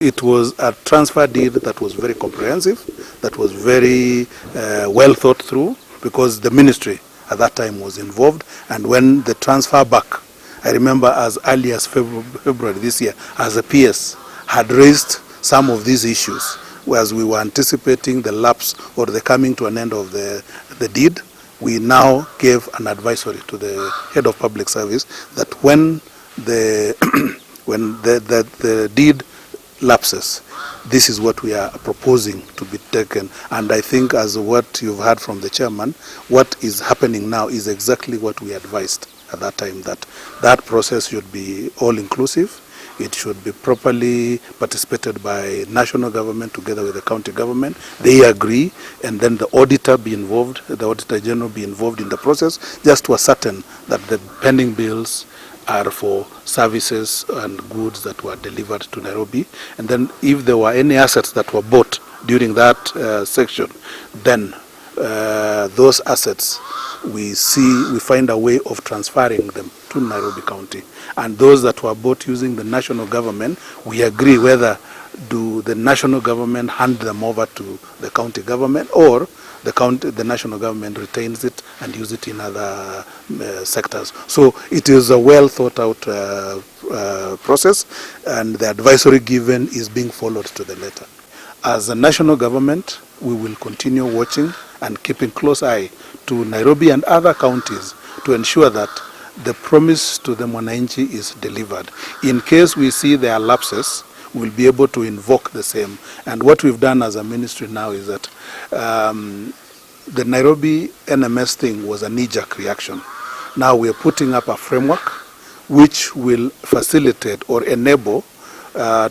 It was a transfer deed that was very comprehensive, that was very well thought through, because the ministry at that time was involved. And when the transfer back, I remember as early as February this year, as a PS had raised some of these issues, whereas we were anticipating the lapse or the coming to an end of the deed. We now gave an advisory to the head of public service that when the when the deed lapses, this is what we are proposing to be taken. And I think, as what you've heard from the chairman, what is happening now is exactly what we advised at that time, that that process should be all-inclusive. It should be properly participated by national government together with the county government. They agree, and then the auditor be involved, the Auditor General be involved in the process, just to ascertain that the pending bills are for services and goods that were delivered to Nairobi. And then if there were any assets that were bought during that section, then those assets, we find a way of transferring them to Nairobi County. And those that were bought using the national government, we agree whether do the national government hand them over to the county government, or the national government retains it and use it in other sectors. So it is a well thought out process, and the advisory given is being followed to the letter. As a national government, we will continue watching and keeping close eye to Nairobi and other counties to ensure that the promise to the Mwananchi is delivered. In case we see there are lapses, we'll be able to invoke the same. And what we've done as a ministry now is that the Nairobi NMS thing was a knee-jerk reaction. Now we are putting up a framework which will facilitate or enable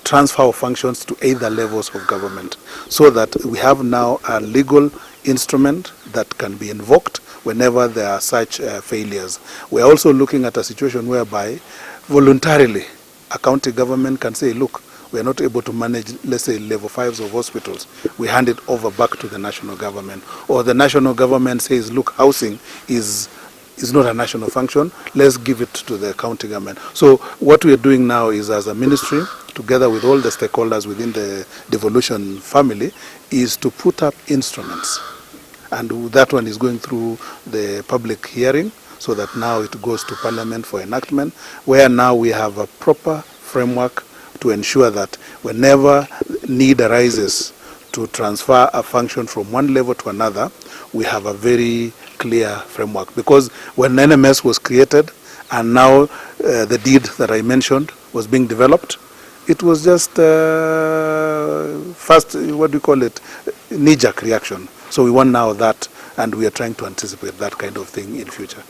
transfer of functions to either levels of government, so that we have now a legal instrument that can be invoked whenever there are such failures. We are also looking at a situation whereby voluntarily a county government can say, look, we are not able to manage, let's say, level 5s of hospitals. We hand it over back to the national government. Or the national government says, look, housing is not a national function, let's give it to the county government. So what we are doing now is, as a ministry, together with all the stakeholders within the Devolution family, is to put up instruments. And that one is going through the public hearing, so that now it goes to Parliament for enactment, where now we have a proper framework to ensure that whenever need arises to transfer a function from one level to another, we have a very clear framework. Because when NMS was created and now the deed that I mentioned was being developed, it was just first, what do you call it, knee-jerk reaction. So we want now that, and we are trying to anticipate that kind of thing in future.